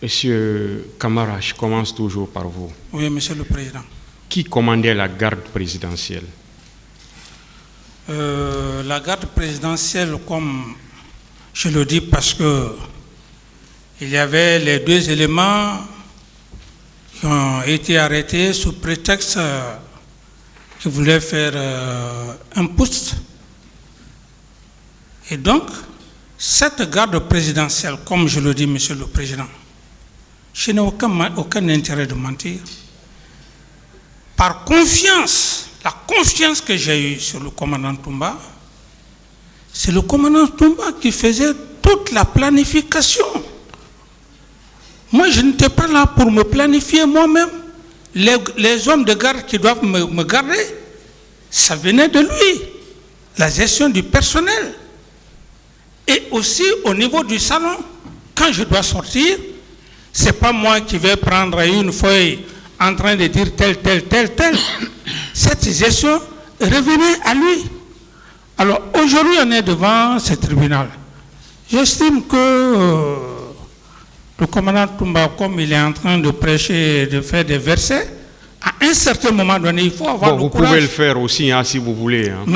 Monsieur Camara, je commence toujours par vous. Oui, Monsieur le Président. Qui commandait la garde présidentielle? La garde présidentielle, comme je le dis, parce que il y avait les deux éléments qui ont été arrêtés sous prétexte qu'ils voulaient faire un putsch. Et donc, cette garde présidentielle, comme je le dis, Monsieur le Président, je n'ai aucun intérêt de mentir. Par confiance, la confiance que j'ai eue sur le commandant Toumba, c'est le commandant Toumba qui faisait toute la planification. Moi, je n'étais pas là pour me planifier moi-même. Les hommes de garde qui doivent me garder, ça venait de lui. La gestion du personnel. Et aussi au niveau du salon, quand je dois sortir, ce n'est pas moi qui vais prendre une feuille en train de dire tel. Cette gestion revenait à lui. Alors aujourd'hui, on est devant ce tribunal. J'estime que le commandant Toumba, comme il est en train de prêcher, de faire des versets, à un certain moment donné, il faut avoir le courage. Vous pouvez le faire aussi, hein, si vous voulez. Hein.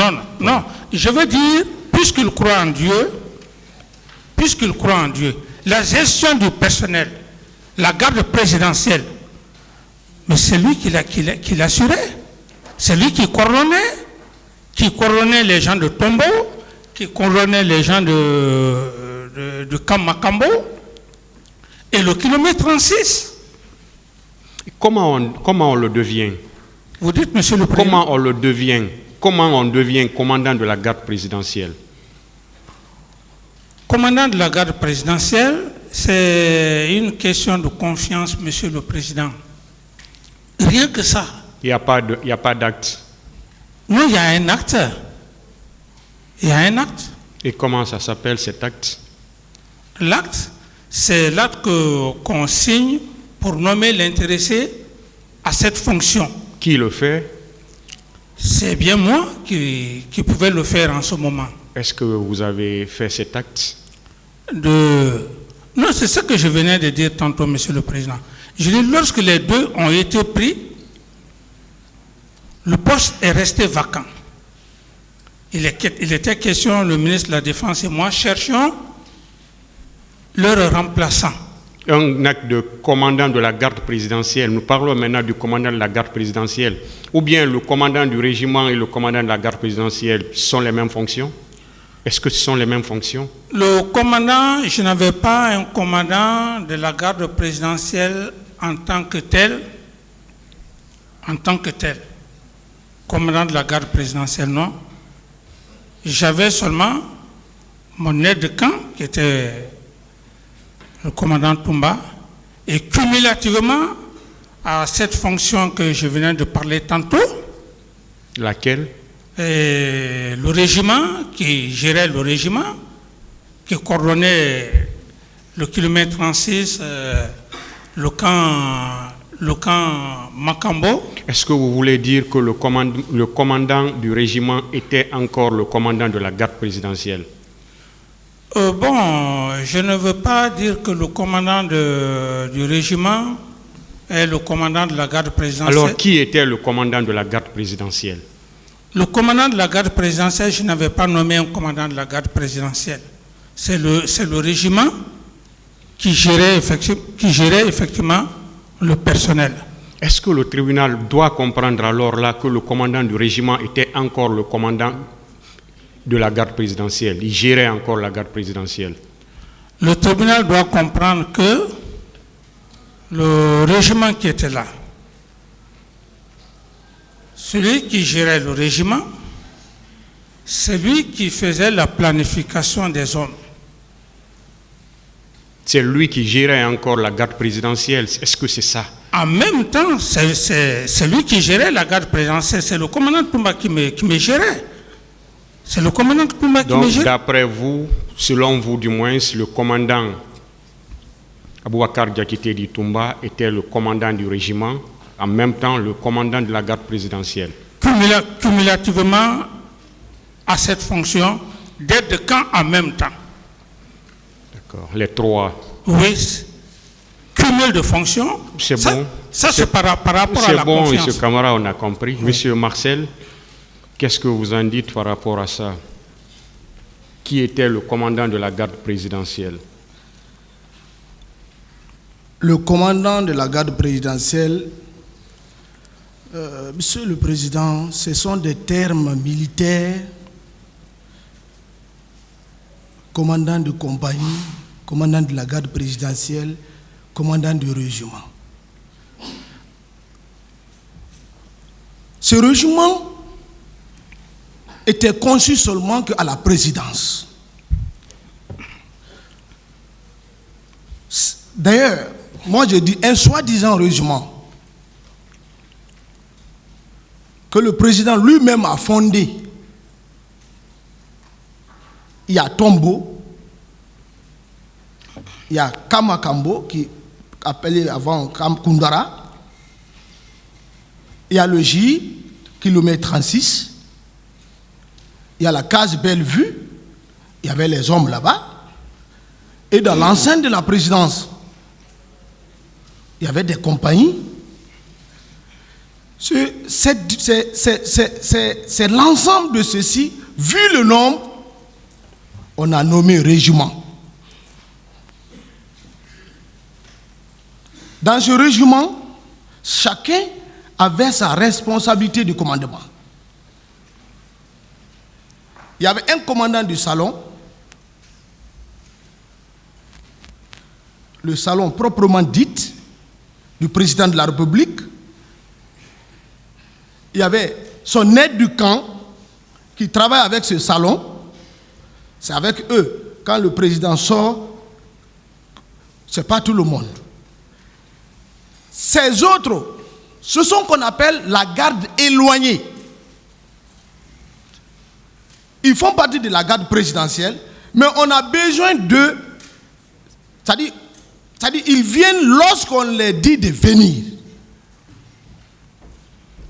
Non. Je veux dire, puisqu'il croit en Dieu, la gestion du personnel, la garde présidentielle, mais c'est lui qui l'assurait. C'est lui qui coordonnait les gens de Tombo, qui coordonnait les gens de Kamakambo et le kilomètre 36. Comment on le devient? Vous dites, Monsieur le Président. Comment on le devient? Comment on devient commandant de la garde présidentielle? Commandant de la garde présidentielle, c'est une question de confiance, Monsieur le Président. Rien que ça. Il n'y a pas d'acte. Non, il y a un acte. Et comment ça s'appelle cet acte? L'acte, c'est l'acte qu'on signe pour nommer l'intéressé à cette fonction. Qui le fait? C'est bien moi qui pouvais le faire en ce moment. Est-ce que vous avez fait cet acte? Non, c'est ce que je venais de dire tantôt, Monsieur le Président. Je dis, lorsque les deux ont été pris, le poste est resté vacant. Il était question, le ministre de la Défense et moi cherchions leur remplaçant. Un acte de commandant de la garde présidentielle. Nous parlons maintenant du commandant de la garde présidentielle. Ou bien le commandant du régiment et le commandant de la garde présidentielle sont les mêmes fonctions? Est-ce que ce sont les mêmes fonctions? Le commandant, je n'avais pas un commandant de la garde présidentielle en tant que tel. Commandant de la garde présidentielle, non. J'avais seulement mon aide de camp, qui était le commandant Toumba, et cumulativement à cette fonction que je venais de parler tantôt. Laquelle? Et le régiment, qui gérait le régiment, qui coordonnait le kilomètre 36, le camp Makambo. Est-ce que vous voulez dire que le commandant du régiment était encore le commandant de la garde présidentielle? Je ne veux pas dire que le commandant du régiment est le commandant de la garde présidentielle. Alors, qui était le commandant de la garde présidentielle? Le commandant de la garde présidentielle, je n'avais pas nommé un commandant de la garde présidentielle. C'est le régiment qui gérait effectivement le personnel. Est-ce que le tribunal doit comprendre alors là que le commandant du régiment était encore le commandant de la garde présidentielle? Il gérait encore la garde présidentielle. Le tribunal doit comprendre que le régiment qui était là, celui qui gérait le régiment, c'est lui qui faisait la planification des hommes. C'est lui qui gérait encore la garde présidentielle. Est-ce que c'est ça? En même temps, c'est lui qui gérait la garde présidentielle. C'est le commandant Toumba qui me gérait. C'est le commandant Toumba qui me gérait. Donc, d'après vous, selon vous du moins, le commandant Aboubakar Diakité Toumba était le commandant du régiment, en même temps le commandant de la garde présidentielle. Cumulativement à cette fonction, d'aide de camp en même temps. D'accord, les trois. Oui, cumul de fonctions. C'est ça, bon. Ça, c'est par rapport à la C'est bon, confiance. M. Camara, on a compris. Oui. Monsieur Marcel, qu'est-ce que vous en dites par rapport à ça? Qui était le commandant de la garde présidentielle? Le commandant de la garde présidentielle, Monsieur le Président, ce sont des termes militaires, commandant de compagnie, commandant de la garde présidentielle, commandant du régiment. Ce régiment était conçu seulement qu'à la présidence. D'ailleurs, moi je dis un soi-disant régiment que le président lui-même a fondé. Il y a Tombo, il y a Kamakambo, qui appelé avant Kundara, il y a le J, kilomètre 36, il y a la case Bellevue, il y avait les hommes là-bas, et dans l'enceinte de la présidence, il y avait des compagnies. C'est l'ensemble de ceci, vu le nombre, on a nommé régiment. Dans ce régiment, chacun avait sa responsabilité de commandement. Il y avait un commandant du salon, le salon proprement dit du président de la République. Il y avait son aide du camp qui travaille avec ce salon. C'est avec eux. Quand le président sort, ce n'est pas tout le monde. Ces autres, ce sont qu'on appelle la garde éloignée. Ils font partie de la garde présidentielle, mais on a besoin d'eux. C'est-à-dire, ils viennent lorsqu'on les dit de venir.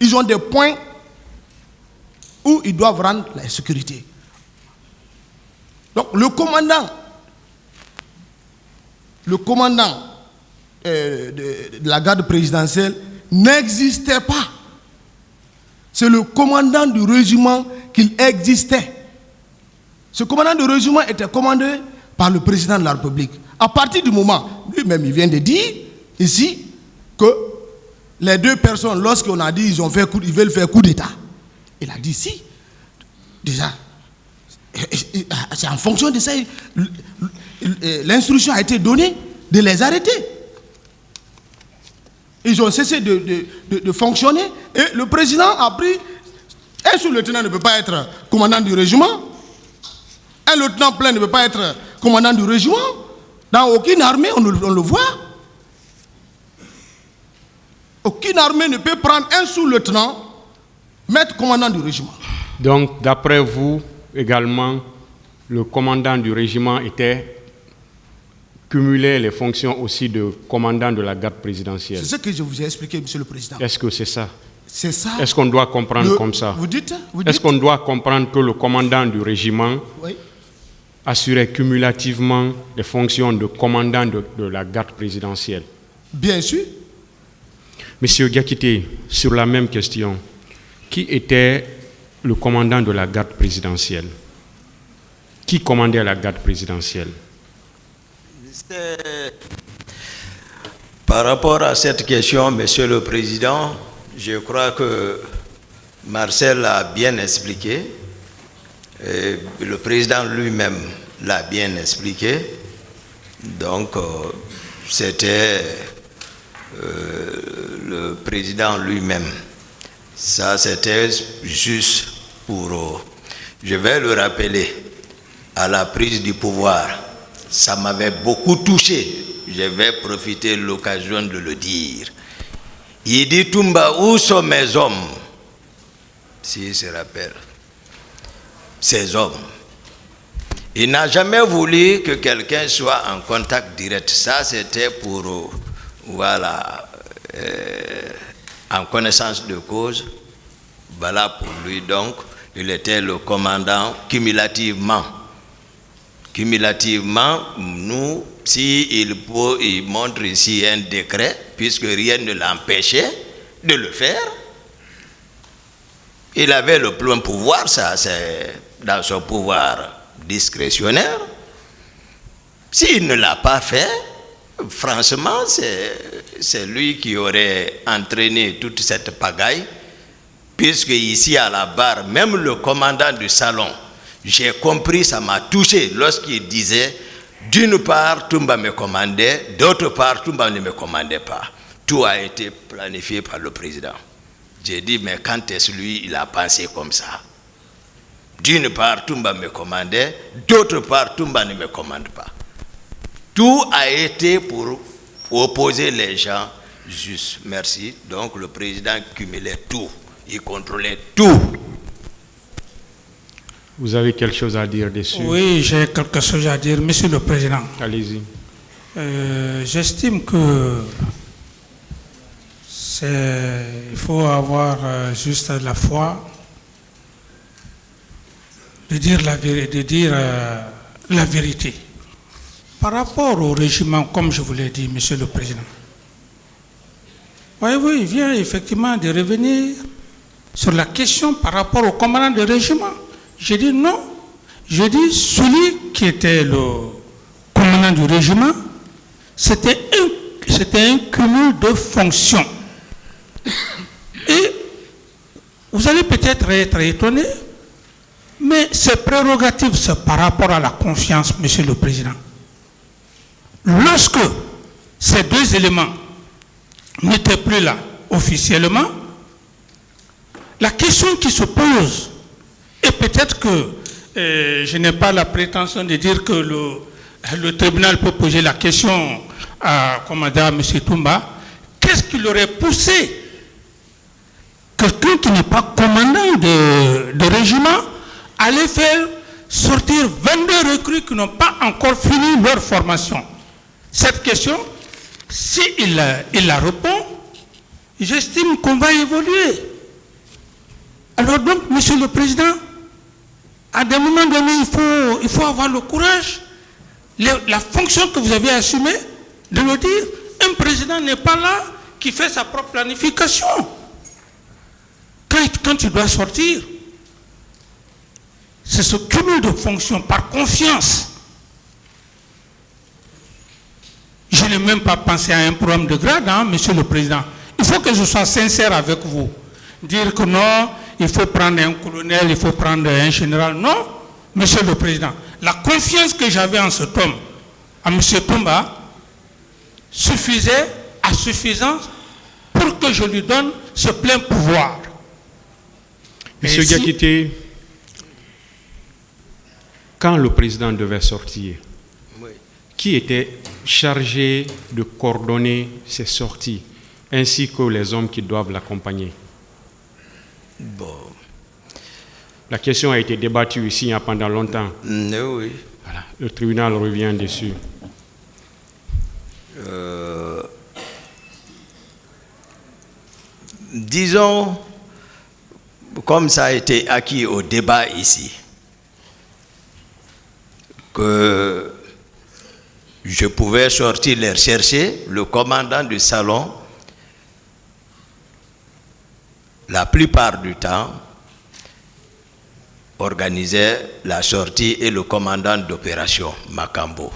Ils ont des points où ils doivent rendre la sécurité. Donc le commandant de la garde présidentielle n'existait pas. C'est le commandant du régiment qu'il existait. Ce commandant du régiment était commandé par le président de la République. À partir du moment, lui-même il vient de dire ici que les deux personnes, lorsqu'on a dit ils veulent faire coup d'État, il a dit si, déjà, c'est en fonction de ça, l'instruction a été donnée de les arrêter. Ils ont cessé de fonctionner et le président a pris. Un sous-lieutenant ne peut pas être commandant du régiment. Un lieutenant-plein ne peut pas être commandant du régiment. Dans aucune armée, on le voit. Aucune armée ne peut prendre un sous-lieutenant, mettre commandant du régiment. Donc, d'après vous, également, le commandant du régiment cumulait les fonctions aussi de commandant de la garde présidentielle. C'est ce que je vous ai expliqué, Monsieur le Président. Est-ce que c'est ça? C'est ça. Est-ce qu'on doit comprendre comme ça? Vous dites? Est-ce qu'on doit comprendre que le commandant du régiment assurait cumulativement les fonctions de commandant de la garde présidentielle? Bien sûr. Monsieur Diakité, sur la même question, qui était le commandant de la garde présidentielle? Qui commandait la garde présidentielle? Par rapport à cette question, Monsieur le Président, je crois que Marcel l'a bien expliqué. Et le président lui-même l'a bien expliqué. Donc, c'était le président lui-même. Ça, c'était juste pour... je vais le rappeler, à la prise du pouvoir, ça m'avait beaucoup touché. Je vais profiter de l'occasion de le dire. Il dit, Toumba, où sont mes hommes? S'il se rappelle. Ces hommes. Il n'a jamais voulu que quelqu'un soit en contact direct. Ça, c'était pour, voilà, en connaissance de cause. Voilà pour lui, donc, il était le commandant cumulativement. Cumulativement, nous, s'il montre ici un décret, puisque rien ne l'empêchait de le faire, il avait le plein pouvoir, ça c'est dans son pouvoir discrétionnaire. S'il ne l'a pas fait, franchement, c'est lui qui aurait entraîné toute cette pagaille, puisque ici à la barre, même le commandant du salon, j'ai compris, ça m'a touché lorsqu'il disait, d'une part, Toumba me commandait, d'autre part, Toumba ne me commandait pas. Tout a été planifié par le président. J'ai dit, mais quand est-ce lui, il a pensé comme ça? D'une part, Toumba me commandait, d'autre part, Toumba ne me commande pas. Tout a été pour opposer les gens juste. Merci. Donc le président cumulait tout. Il contrôlait tout. Vous avez quelque chose à dire dessus? Oui, j'ai quelque chose à dire, Monsieur le Président. Allez-y. J'estime que il faut avoir juste la foi de dire la vérité. Par rapport au régiment, comme je vous l'ai dit, Monsieur le Président, voyez-vous, il vient effectivement de revenir sur la question par rapport au commandant du régiment. J'ai dit non. Je dis celui qui était le commandant du régiment, c'était un cumul de fonctions. Et vous allez peut-être être étonné, mais ces prérogatives, c'est par rapport à la confiance, Monsieur le Président. Lorsque ces deux éléments n'étaient plus là officiellement, la question qui se pose, et peut-être que je n'ai pas la prétention de dire que le tribunal peut poser la question à commandant M. Toumba, qu'est-ce qui l'aurait poussé quelqu'un qui n'est pas commandant de régiment à aller faire sortir 22 recrues qui n'ont pas encore fini leur formation? Cette question, s'il la répond, j'estime qu'on va évoluer. Alors donc, Monsieur le Président, à des moments donnés, il faut avoir le courage, la fonction que vous avez assumée, de le dire. Un président n'est pas là qui fait sa propre planification. Quand il doit sortir, c'est ce cumul de fonctions par confiance. Je n'ai même pas pensé à un programme de grade, hein, Monsieur le Président. Il faut que je sois sincère avec vous. Dire que non, il faut prendre un colonel, il faut prendre un général. Non, Monsieur le Président. La confiance que j'avais en cet homme, à M. Toumba, suffisait à suffisance pour que je lui donne ce plein pouvoir. Monsieur Diakité, quand le président devait sortir, Oui. qui était chargé de coordonner ses sorties, ainsi que les hommes qui doivent l'accompagner? Bon. La question a été débattue ici pendant longtemps. Oui. Voilà. Le tribunal revient dessus. Disons, comme ça a été acquis au débat ici, que je pouvais sortir les chercher, le commandant du salon, la plupart du temps, organisait la sortie et le commandant d'opération, Makambo.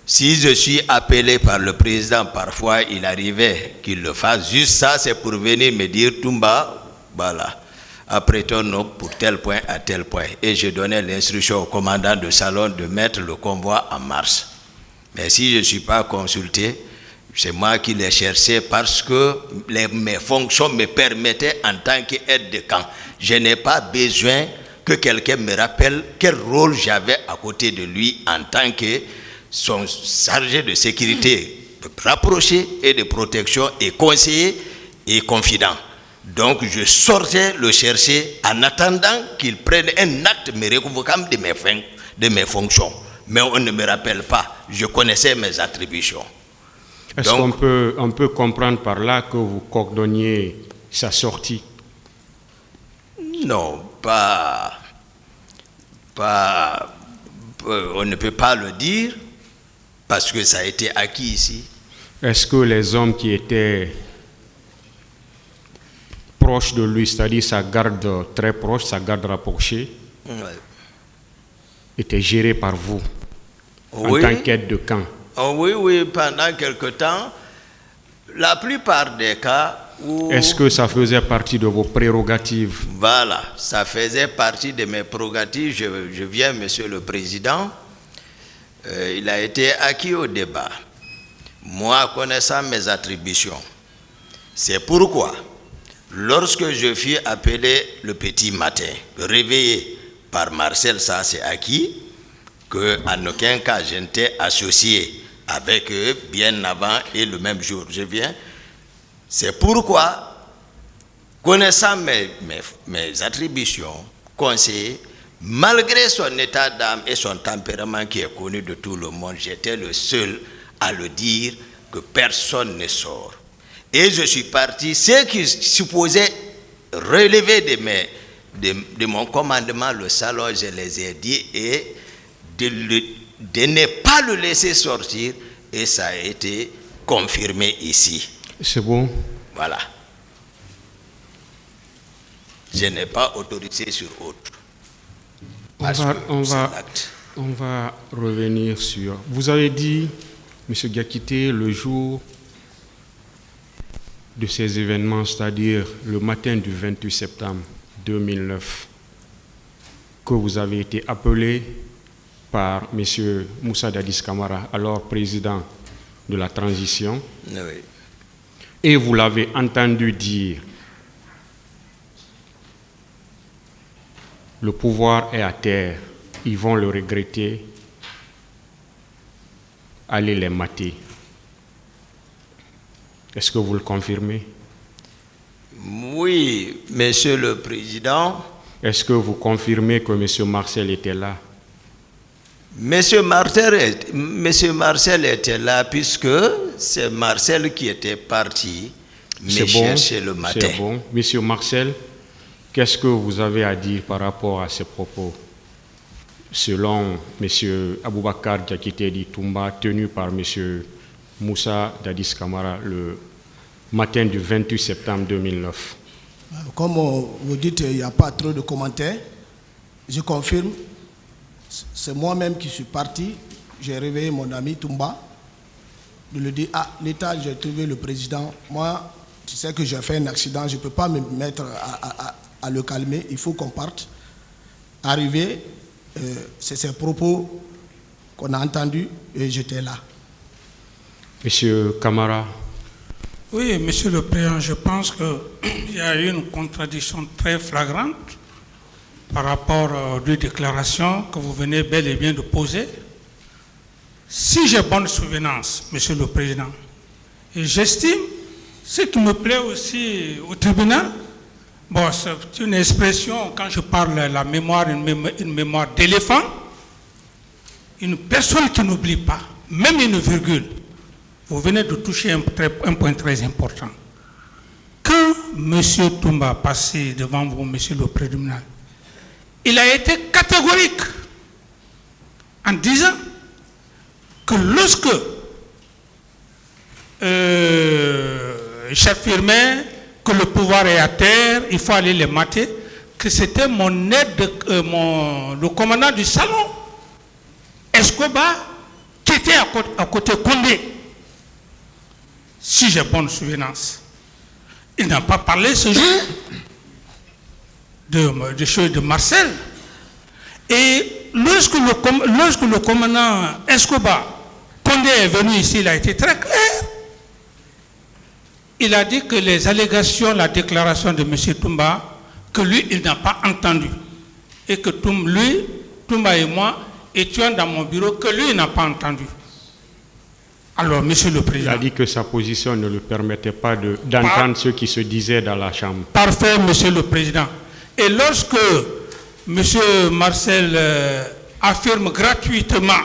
Si je suis appelé par le président, parfois il arrivait qu'il le fasse. Juste ça, c'est pour venir me dire, Toumba, voilà, apprêtons-nous pour tel point à tel point. Et je donnais l'instruction au commandant de salon de mettre le convoi en marche. Mais si je ne suis pas consulté, c'est moi qui les cherchais parce que mes fonctions me permettaient en tant qu'aide de camp. Je n'ai pas besoin que quelqu'un me rappelle quel rôle j'avais à côté de lui en tant que son chargé de sécurité rapproché et de protection et conseiller et confident. Donc je sortais le chercher en attendant qu'il prenne un acte me réconvoquant de mes fonctions. Mais on ne me rappelle pas. Je connaissais mes attributions. Est-ce qu'on peut comprendre par là que vous coordonniez sa sortie? Non, on ne peut pas le dire, parce que ça a été acquis ici. Est-ce que les hommes qui étaient proches de lui, c'est-à-dire sa garde très proche, sa garde rapprochée, étaient gérés par vous en tant qu'aide de camp? Oui, pendant quelque temps, la plupart des cas où... Est-ce que ça faisait partie de vos prérogatives? Voilà, ça faisait partie de mes prérogatives. Je viens, Monsieur le Président. Il a été acquis au débat. Moi, connaissant mes attributions, c'est pourquoi, lorsque je fus appelé le petit matin, réveillé par Marcel, ça c'est acquis, qu'en aucun cas je n'étais associé avec eux bien avant et le même jour je viens. C'est pourquoi, connaissant mes attributions, conseiller, malgré son état d'âme et son tempérament qui est connu de tout le monde, j'étais le seul à le dire que personne ne sort. Et je suis parti, ceux qui supposaient relever de mon commandement le salon, je les ai dit, et de ne pas le laisser sortir, et ça a été confirmé ici. C'est bon. Voilà. Je n'ai pas autorisé sur autre. On va revenir sur... Vous avez dit, M. Diakité, le jour de ces événements, c'est-à-dire le matin du 28 septembre 2009, que vous avez été appelé par M. Moussa Dadis Camara, alors président de la transition, oui. Et vous l'avez entendu dire, le pouvoir est à terre, ils vont le regretter, allez les mater. Est-ce que vous le confirmez? Oui, Monsieur le Président. Est-ce que vous confirmez que M. Marcel était là? Monsieur Marcel était là puisque c'est Marcel qui était parti me chercher le matin. C'est bon. Monsieur Marcel, qu'est-ce que vous avez à dire par rapport à ces propos, selon M. Aboubakar Diakité Di Toumba, tenu par M. Moussa Dadis Camara le matin du 28 septembre 2009? Comme vous dites, il n'y a pas trop de commentaires. Je confirme. C'est moi-même qui suis parti. J'ai réveillé mon ami Toumba. De lui dire, l'État, j'ai trouvé le président. Moi, tu sais que j'ai fait un accident. Je ne peux pas me mettre à le calmer. Il faut qu'on parte. Arrivé, c'est ces propos qu'on a entendus et j'étais là. Monsieur Camara. Oui, Monsieur le Président, je pense qu'il y a eu une contradiction très flagrante par rapport aux deux déclarations que vous venez bel et bien de poser. Si j'ai bonne souvenance, Monsieur le Président, et j'estime, ce qui me plaît aussi au tribunal, bon, c'est une expression, quand je parle de la mémoire, une mémoire d'éléphant, une personne qui n'oublie pas, même une virgule. Vous venez de toucher un point très important. Quand M. Toumba passé devant vous, M. le Président, il a été catégorique en disant que lorsque j'affirmais que le pouvoir est à terre, il faut aller les mater, que c'était mon aide, le commandant du salon, Escobar, qui était à côté Condé. Si j'ai bonne souvenance. Il n'a pas parlé ce jour de choses de Marcel. Et lorsque le commandant Escobar, Condé est venu ici, il a été très clair. Il a dit que les allégations, la déclaration de M. Toumba, que lui, il n'a pas entendu. Et que Toumba et moi étions dans mon bureau, que lui, il n'a pas entendu. Alors, Monsieur le Président... Il a dit que sa position ne lui permettait pas d'entendre ce qui se disait dans la Chambre. Parfait, Monsieur le Président. Et lorsque M. Marcel affirme gratuitement,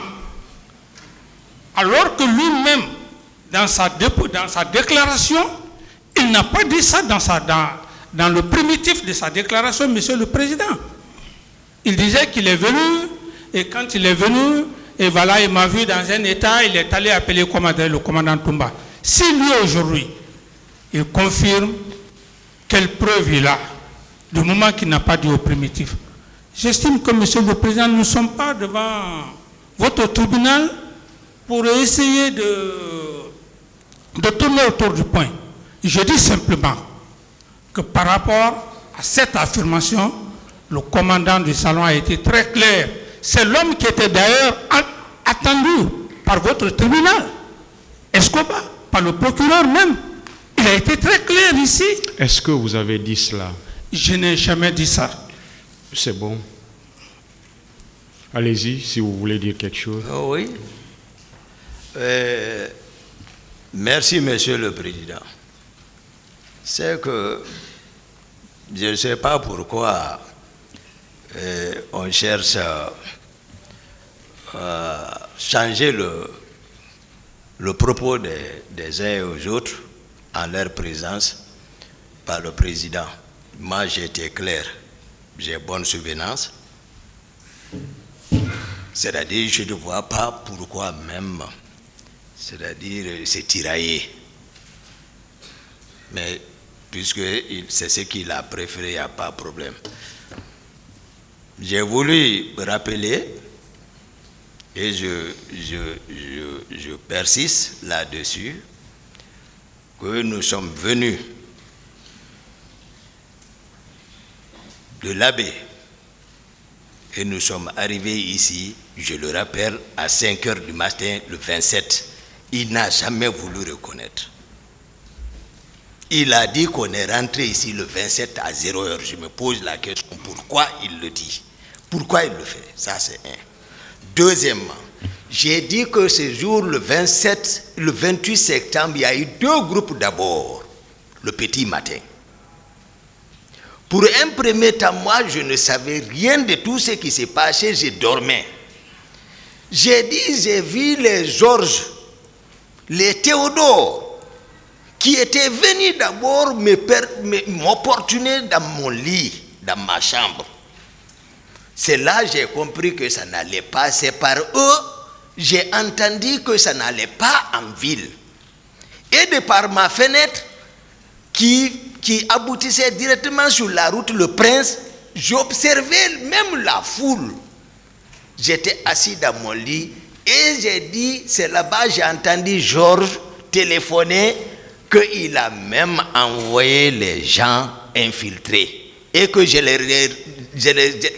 alors que lui-même, dans sa déclaration, il n'a pas dit ça dans le primitif de sa déclaration, Monsieur le Président. Il disait qu'il est venu, et quand il est venu, Et voilà, il m'a vu dans un état, il est allé appeler le commandant Toumba. Si lui aujourd'hui, il confirme quelle preuve il a, du moment qu'il n'a pas dit au primitif, j'estime que, Monsieur le Président, nous ne sommes pas devant votre tribunal pour essayer de tourner autour du point. Je dis simplement que par rapport à cette affirmation, le commandant du salon a été très clair. C'est l'homme qui était d'ailleurs attendu par votre tribunal. Escobar, par le procureur même. Il a été très clair ici. Est-ce que vous avez dit cela? Je n'ai jamais dit ça. C'est bon. Allez-y, si vous voulez dire quelque chose. Oh oui. Merci, Monsieur le Président. C'est que je ne sais pas pourquoi on cherche à changer le propos des uns et aux autres en leur présence par le Président. Moi, j'étais clair, j'ai bonne souvenance. C'est-à-dire, je ne vois pas pourquoi même, c'est-à-dire, c'est tiraillé. Mais puisque c'est ce qu'il a préféré, il n'y a pas de problème. J'ai voulu rappeler, et je persiste là-dessus, que nous sommes venus de l'abbé et nous sommes arrivés ici, je le rappelle, à 5 heures du matin, le 27. Il n'a jamais voulu reconnaître. Il a dit qu'on est rentré ici le 27 à 0 heure. Je me pose la question, pourquoi il le dit? Pourquoi il le fait? Ça, c'est un. Deuxièmement, j'ai dit que ce jour, le 28 septembre, il y a eu 2 groupes d'abord, le petit matin. Pour un premier temps, moi, je ne savais rien de tout ce qui s'est passé, je dormais. J'ai dit, j'ai vu les Georges, les Théodore, qui étaient venus d'abord m'opportuner dans mon lit, dans ma chambre. C'est là que j'ai compris que ça n'allait pas. C'est par eux, j'ai entendu que ça n'allait pas en ville. Et de par ma fenêtre, qui aboutissait directement sur la route Le Prince, j'observais même la foule. J'étais assis dans mon lit et j'ai dit, c'est là-bas j'ai entendu Georges téléphoner qu'il a même envoyé les gens infiltrés et que je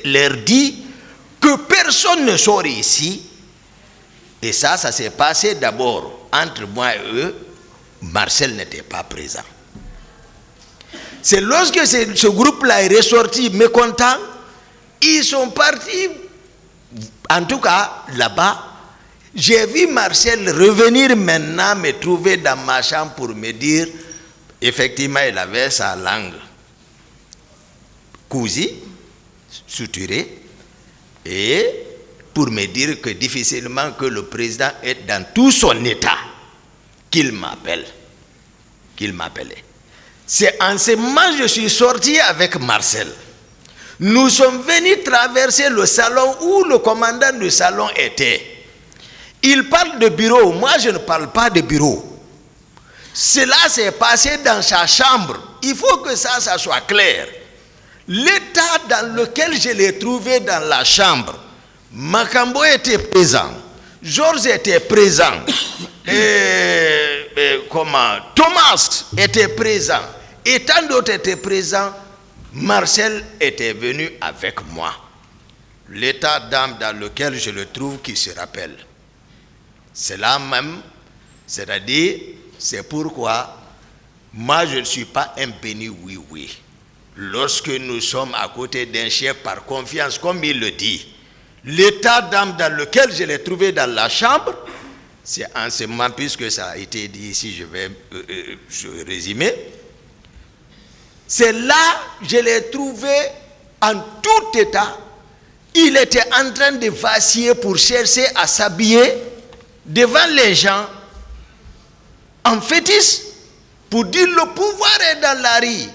leur dis que personne ne sort ici. Et ça s'est passé d'abord entre moi et eux. Marcel n'était pas présent. C'est lorsque ce groupe-là est ressorti mécontent, ils sont partis, en tout cas là-bas. J'ai vu Marcel revenir maintenant me trouver dans ma chambre pour me dire, effectivement, il avait sa langue cousue, suturée, et pour me dire que difficilement que le président est dans tout son état, qu'il m'appelait. C'est en ce moment que je suis sorti avec Marcel. Nous sommes venus traverser le salon où le commandant du salon était. Il parle de bureau, moi je ne parle pas de bureau. Cela s'est passé dans sa chambre. Il faut que ça soit clair. L'état dans lequel je l'ai trouvé dans la chambre, Makambo était présent, Georges était présent, Thomas était présent, et tant d'autres étaient présents. Marcel était venu avec moi. L'état d'âme dans lequel je le trouve qui se rappelle. C'est là même, c'est-à-dire, c'est pourquoi moi je ne suis pas un béni oui. Lorsque nous sommes à côté d'un chef par confiance, comme il le dit, l'état d'âme dans lequel je l'ai trouvé dans la chambre, c'est en ce moment, puisque ça a été dit ici, je vais résumer. C'est là que je l'ai trouvé en tout état. Il était en train de vaciller pour chercher à s'habiller devant les gens en fétiche pour dire le pouvoir est dans la rue.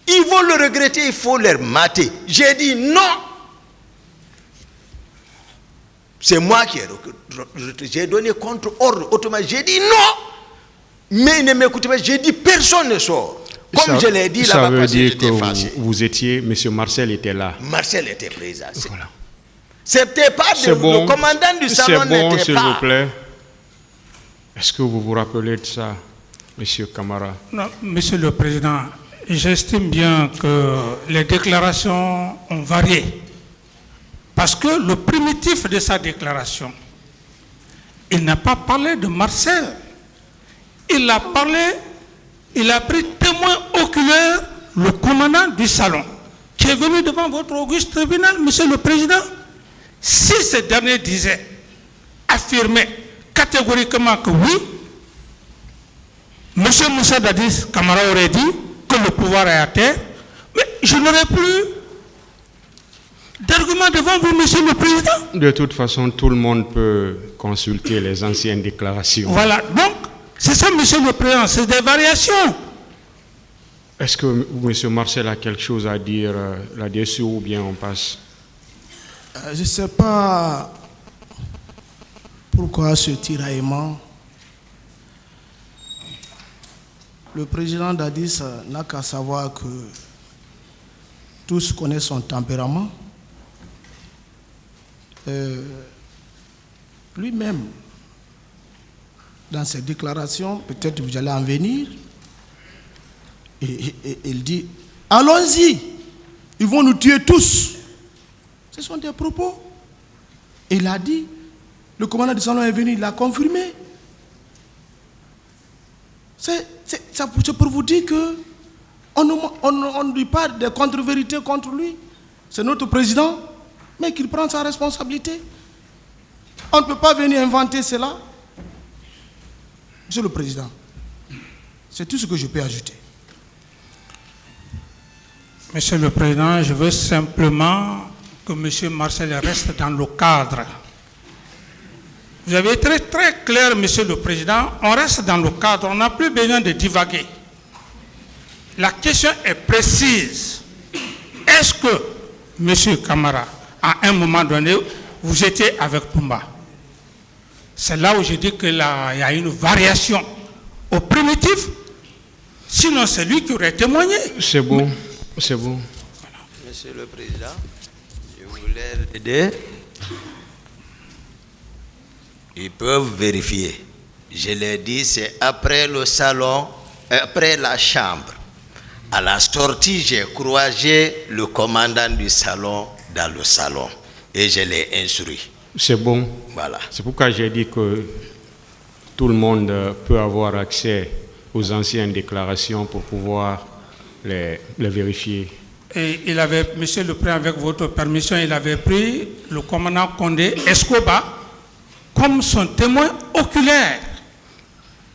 Ils vont le regretter, il faut leur mater. J'ai dit non. C'est moi qui j'ai donné contre-ordre. Autrement, j'ai dit non. Mais il ne m'écoutez pas. J'ai dit personne ne sort. Comme je l'ai dit là-bas. Ça veut dire que vous étiez, M. Marcel était là. Marcel était présent. Voilà. C'était pas le commandant du salon n'était pas. S'il vous plaît. Est-ce que vous vous rappelez de ça, M. Camara? Non, Monsieur le Président, j'estime bien que les déclarations ont varié. Parce que le primitif de sa déclaration, il n'a pas parlé de Marcel. Il a pris témoin oculaire le commandant du salon, qui est venu devant votre auguste tribunal, Monsieur le Président. Si ce dernier affirmait catégoriquement que oui, M. Moussa Dadis Camara aurait dit que le pouvoir est à terre, mais je n'aurais plus d'argument devant vous, Monsieur le Président. De toute façon, tout le monde peut consulter les anciennes déclarations. Voilà, donc, c'est ça, Monsieur le Président, c'est des variations. Est-ce que M. Marcel a quelque chose à dire là-dessus ou bien on passe? Je ne sais pas pourquoi ce tiraillement. Le président Dadis n'a qu'à savoir que tous connaissent son tempérament. Lui-même, dans ses déclarations, peut-être vous allez en venir, et il dit, allons-y, ils vont nous tuer tous. Ce sont des propos. Il a dit, le commandant du salon est venu, il l'a confirmé. C'est pour vous dire que on ne dit pas de contre-vérité contre lui. C'est notre président, mais qu'il prend sa responsabilité. On ne peut pas venir inventer cela. Monsieur le Président, c'est tout ce que je peux ajouter. Monsieur le Président, je veux simplement que M. Marcel reste dans le cadre. Vous avez été très clair, Monsieur le Président, on reste dans le cadre, on n'a plus besoin de divaguer. La question est précise. Est-ce que, M. Camara, à un moment donné, vous étiez avec Pumba? C'est là où je dis qu'il y a une variation au primitif. Sinon, c'est lui qui aurait témoigné. C'est bon, c'est bon. Voilà. Monsieur le Président, je voulais aider. Ils peuvent vérifier. Je l'ai dit, c'est après le salon, après la chambre. À la sortie, j'ai croisé le commandant du salon dans le salon et je l'ai instruit. C'est bon. Voilà. C'est pourquoi j'ai dit que tout le monde peut avoir accès aux anciennes déclarations pour pouvoir les vérifier. Et il avait, Monsieur le Président, avec votre permission, il avait pris le commandant Condé Escobar comme son témoin oculaire.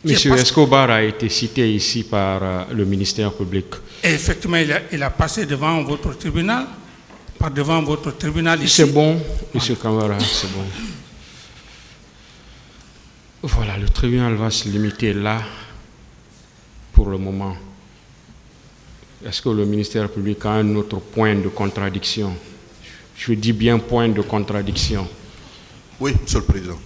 Monsieur Escobar a été cité ici par le ministère public. Et effectivement, il a passé devant votre tribunal, devant votre tribunal ici. C'est bon, Monsieur Camara, c'est bon. Voilà, le tribunal va se limiter là pour le moment. Est-ce que le ministère public a un autre point de contradiction? Je dis bien point de contradiction. Oui, Monsieur le Président.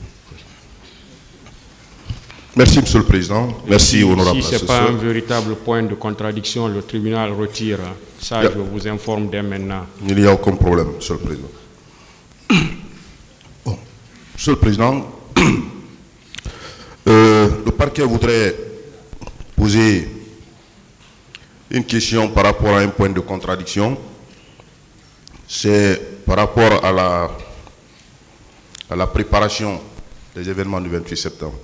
Merci, Monsieur le Président. Merci, honorable assesseur. Si ce n'est pas un véritable point de contradiction, le tribunal retire. Ça, je vous informe dès maintenant. Il n'y a aucun problème, Monsieur le Président. Bon. Monsieur le Président, le parquet voudrait poser une question par rapport à un point de contradiction. C'est par rapport à la préparation des événements du 28 septembre.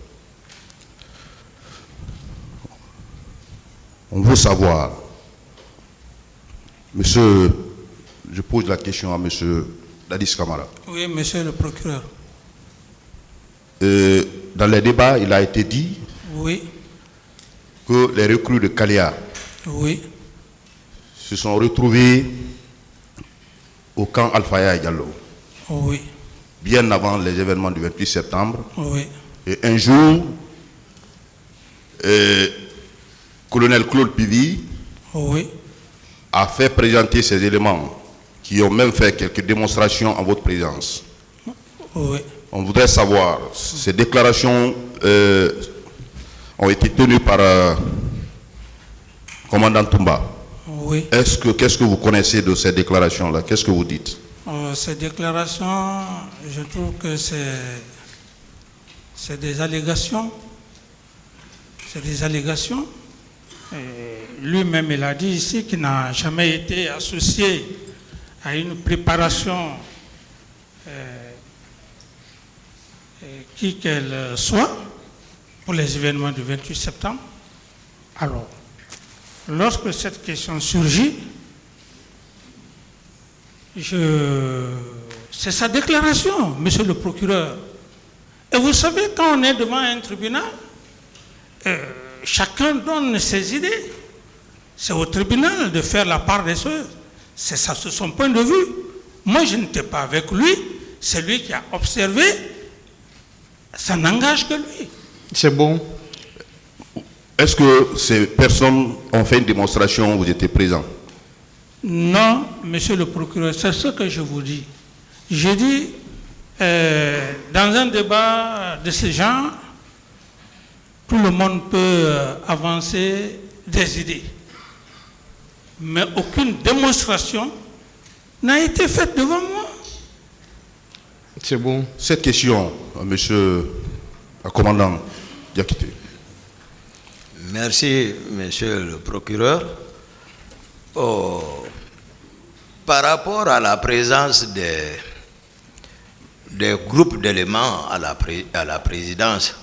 On veut savoir, monsieur, je pose la question à monsieur Dadis Camara. Oui, monsieur le procureur. Dans les débats, il a été dit oui, que les recrues de Kalia oui, se sont retrouvés au camp Alfaya Diallo. Oui. Bien avant les événements du 28 septembre. Oui. Et un jour, colonel Claude Pivi oui, a fait présenter ces éléments qui ont même fait quelques démonstrations en votre présence. Oui. On voudrait savoir, ces déclarations ont été tenues par commandant Toumba. Oui. Qu'est-ce que vous connaissez de ces déclarations-là? Qu'est-ce que vous dites? Ces déclarations, je trouve que c'est des allégations. C'est des allégations. Lui-même, il a dit ici qu'il n'a jamais été associé à une préparation qui qu'elle soit pour les événements du 28 septembre. Alors, lorsque cette question surgit, c'est sa déclaration, monsieur le procureur. Et vous savez, quand on est devant un tribunal, chacun donne ses idées. C'est au tribunal de faire la part des choses. C'est ça, c'est son point de vue. Moi, je n'étais pas avec lui. C'est lui qui a observé. Ça n'engage que lui. C'est bon. Est-ce que ces personnes ont fait une démonstration où vous étiez présent? Non, monsieur le procureur, c'est ce que je vous dis. Je dis, dans un débat de ce genre, tout le monde peut avancer des idées. Mais aucune démonstration n'a été faite devant moi. C'est bon. Cette question, monsieur le commandant Diakité. Merci, monsieur le procureur. Par rapport à la présence des groupes d'éléments à la présidence,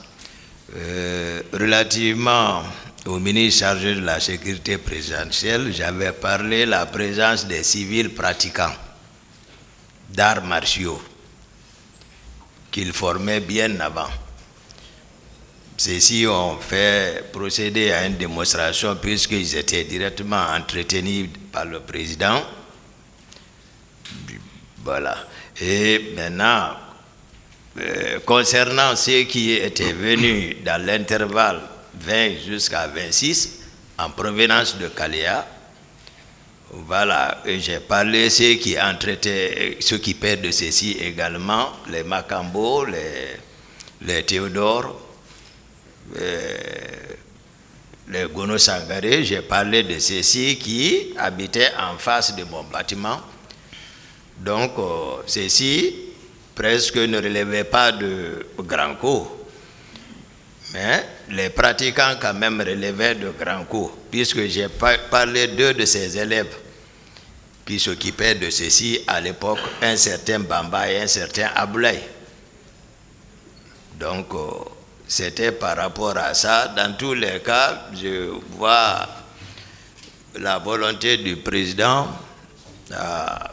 relativement au ministre chargé de la sécurité présidentielle, j'avais parlé de la présence des civils pratiquants d'arts martiaux qu'ils formaient bien avant. Ceux-ci ont fait procéder à une démonstration puisqu'ils étaient directement entretenus par le président. Voilà. Et maintenant, concernant ceux qui étaient venus dans l'intervalle 20 jusqu'à 26, en provenance de Kaléa, voilà, j'ai parlé de ceux qui s'occupaient de ceci également, les Makambo, les Théodore, les Gono Sangaré. J'ai parlé de ceux-ci qui habitaient en face de mon bâtiment. Donc, ceux-ci presque ne relevaient pas de Grand-Co. Mais les pratiquants quand même relevaient de Grand-Co, puisque j'ai parlé de ces élèves qui s'occupaient de ceci à l'époque, un certain Bamba et un certain Aboulaye. Donc, c'était par rapport à ça. Dans tous les cas, je vois la volonté du président à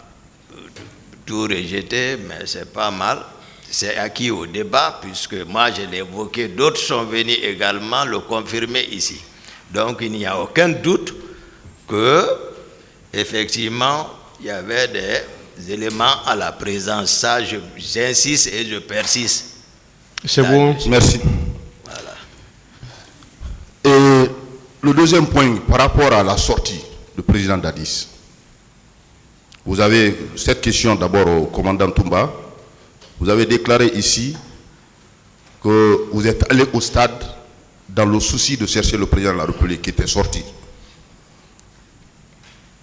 tout rejeter, mais c'est pas mal. C'est acquis au débat, puisque moi je l'ai évoqué, d'autres sont venus également le confirmer ici. Donc il n'y a aucun doute que, effectivement, il y avait des éléments à la présence. Ça, j'insiste et je persiste. C'est bon. Merci. Voilà. Et le deuxième point, par rapport à la sortie du président Dadis, vous avez cette question d'abord au commandant Toumba. Vous avez déclaré ici que vous êtes allé au stade dans le souci de chercher le président de la République qui était sorti.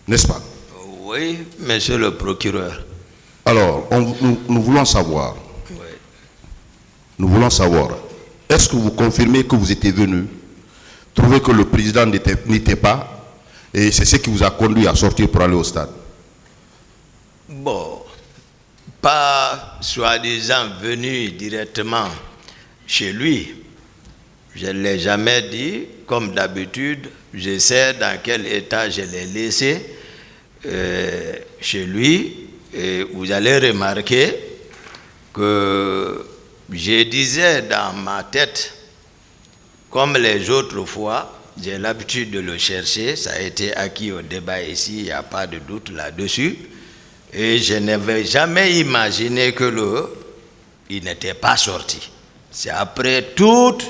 N'est-ce pas? Oui, monsieur le procureur. Alors, nous voulons savoir. Oui. Nous voulons savoir. Est-ce que vous confirmez que vous étiez venu trouver que le président n'était pas, et c'est ce qui vous a conduit à sortir pour aller au stade? Bon, pas soi-disant venu directement chez lui. Je ne l'ai jamais dit. Comme d'habitude, je sais dans quel état je l'ai laissé chez lui. Et vous allez remarquer que je disais dans ma tête, comme les autres fois, j'ai l'habitude de le chercher. Ça a été acquis au débat ici, il n'y a pas de doute là-dessus. Et je n'avais jamais imaginé que il n'était pas sorti. C'est après toute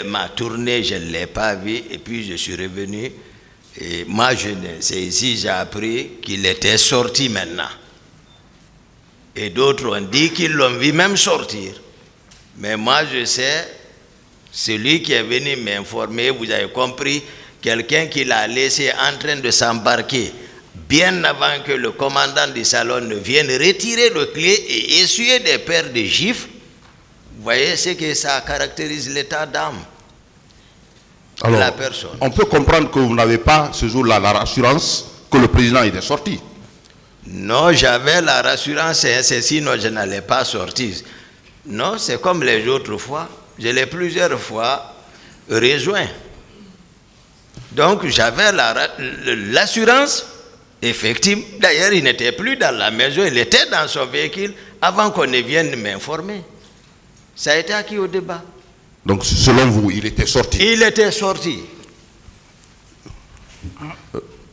ma tournée, je ne l'ai pas vu, et puis je suis revenu. Et moi, c'est ici j'ai appris qu'il était sorti maintenant. Et d'autres ont dit qu'ils l'ont vu même sortir. Mais moi, je sais, celui qui est venu m'informer, vous avez compris, quelqu'un qui l'a laissé en train de s'embarquer bien avant que le commandant du salon ne vienne retirer le clé et essuyer des paires de gifles. Vous voyez ce que ça caractérise l'état d'âme de la personne. On peut comprendre que vous n'avez pas ce jour-là la rassurance que le président était sorti. Non, j'avais la rassurance, c'est sinon je n'allais pas sortir. Non, c'est comme les autres fois. Je l'ai plusieurs fois rejoint. Donc j'avais l'assurance, effectivement. D'ailleurs, il n'était plus dans la maison, il était dans son véhicule avant qu'on ne vienne m'informer. Ça a été acquis au débat. Donc selon vous, il était sorti? Il était sorti.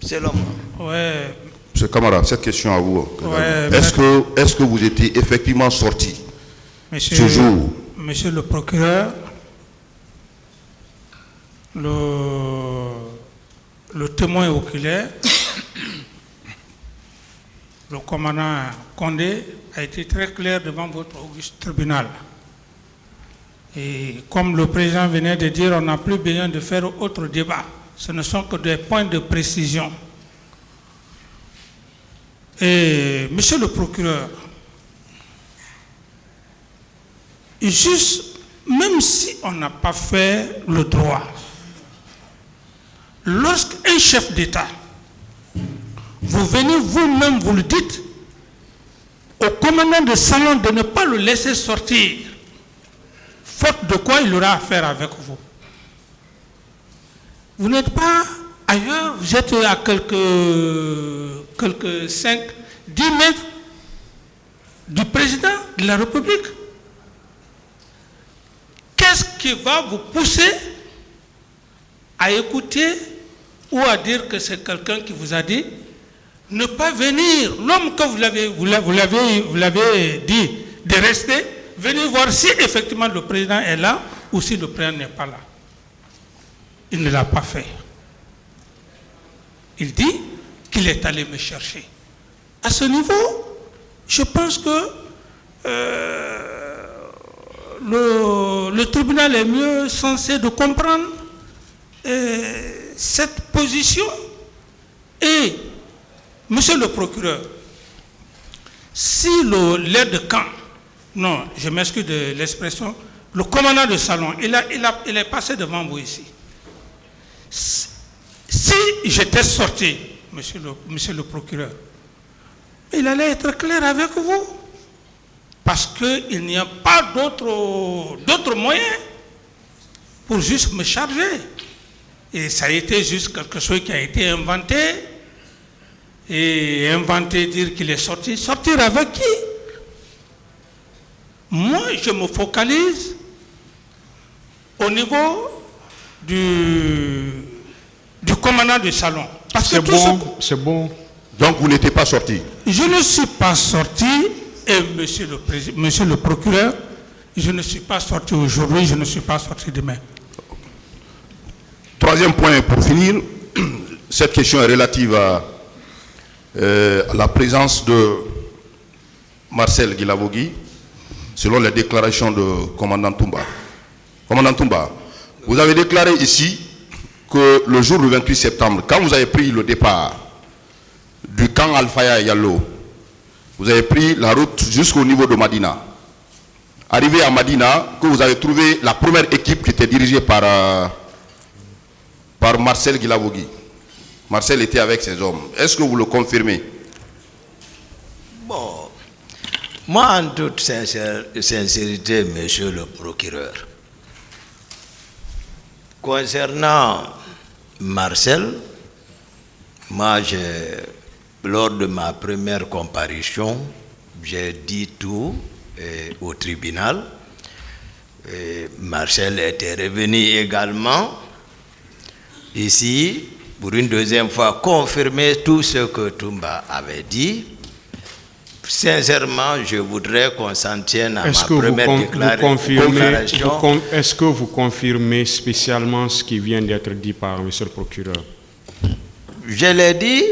Selon moi. Ouais. Monsieur Camara, cette question à vous. Ouais, est-ce que vous étiez effectivement sorti ce jour? Monsieur le procureur, le témoin oculaire, le commandant Condé, a été très clair devant votre auguste tribunal. Et comme le président venait de dire, on n'a plus besoin de faire autre débat. Ce ne sont que des points de précision. Et monsieur le procureur, juste, même si on n'a pas fait le droit, lorsqu'un chef d'État, vous venez vous-même, vous le dites, au commandant de salon de ne pas le laisser sortir, faute de quoi il aura affaire avec vous. Vous n'êtes pas ailleurs, vous êtes à quelques 5, 10 mètres du président de la République. Qu'est-ce qui va vous pousser à écouter ou à dire que c'est quelqu'un qui vous a dit ne pas venir? L'homme que vous l'avez dit de rester, venez voir si effectivement le président est là ou si le président n'est pas là. Il ne l'a pas fait. Il dit qu'il est allé me chercher. À ce niveau, je pense que le tribunal est mieux censé de comprendre cette position. Et, monsieur le procureur, si l'aide de camp, non, je m'excuse de l'expression, le commandant de salon, il est passé devant vous ici. Si j'étais sorti, monsieur le procureur, il allait être clair avec vous. Parce qu'il n'y a pas d'autres moyens pour juste me charger. Et ça a été juste quelque chose qui a été inventé. Et inventé, dire qu'il est sorti. Sortir avec qui? Moi, je me focalise au niveau du commandant du salon. C'est bon. Donc vous n'étiez pas sorti? Je ne suis pas sorti. Et monsieur le procureur, je ne suis pas sorti aujourd'hui, je ne suis pas sorti demain. Troisième point pour finir, cette question est relative à la présence de Marcel Guilavogui, selon les déclarations de commandant Toumba. Commandant Toumba, vous avez déclaré ici que le jour du 28 septembre, quand vous avez pris le départ du camp Alfaya Yallo, vous avez pris la route jusqu'au niveau de Madina. Arrivé à Madina, que vous avez trouvé la première équipe qui était dirigée par Marcel Guilavogui. Marcel était avec ses hommes. Est-ce que vous le confirmez? Bon, moi en toute sincérité, monsieur le procureur, concernant Marcel, moi lors de ma première comparution, j'ai dit tout au tribunal. Marcel était revenu également ici pour une deuxième fois confirmer tout ce que Toumba avait dit. Sincèrement, je voudrais qu'on s'en tienne à ma première déclaration. Est-ce que vous confirmez spécialement ce qui vient d'être dit par M. le procureur? Je l'ai dit,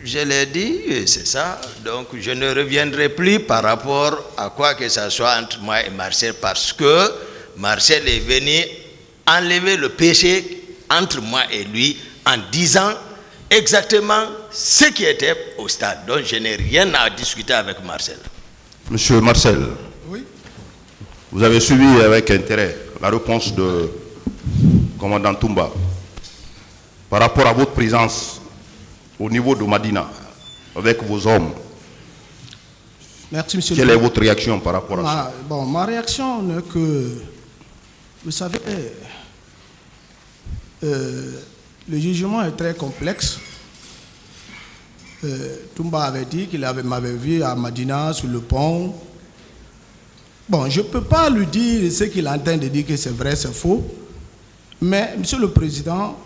je l'ai dit, c'est ça. Donc, je ne reviendrai plus par rapport à quoi que ce soit entre moi et Marcel, parce que Marcel est venu enlever le péché entre moi et lui en disant exactement ce qui était au stade. Donc, je n'ai rien à discuter avec Marcel. Monsieur Marcel, Oui. vous avez suivi avec intérêt la réponse de commandant Toumba par rapport à votre présence au niveau de Madina avec vos hommes. Merci, monsieur Quelle est votre réaction par rapport à ça? Bon, ma réaction n'est que, vous savez, le jugement est très complexe. Toumba avait dit qu'il m'avait vu à Madina sur le pont. Bon, je ne peux pas lui dire ce qu'il entend de dire que c'est vrai, c'est faux. Mais, monsieur le Président,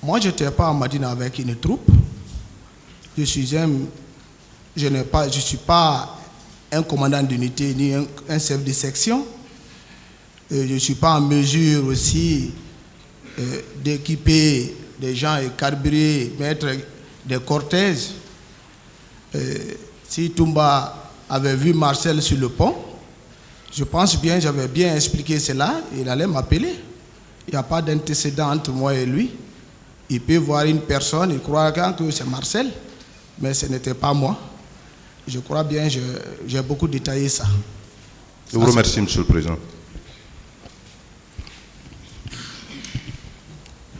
moi, je n'étais pas à Madina avec une troupe. Je ne suis pas un commandant d'unité ni un chef de section. Je ne suis pas en mesure aussi d'équiper des gens et carburer, mettre des cortèges. Si Toumba avait vu Marcel sur le pont, je pense bien, j'avais bien expliqué cela, il allait m'appeler. Il n'y a pas d'antécédent entre moi et lui. Il peut voir une personne, il croit que c'est Marcel, mais ce n'était pas moi. Je crois bien, j'ai beaucoup détaillé ça. Je vous remercie, Monsieur le Président.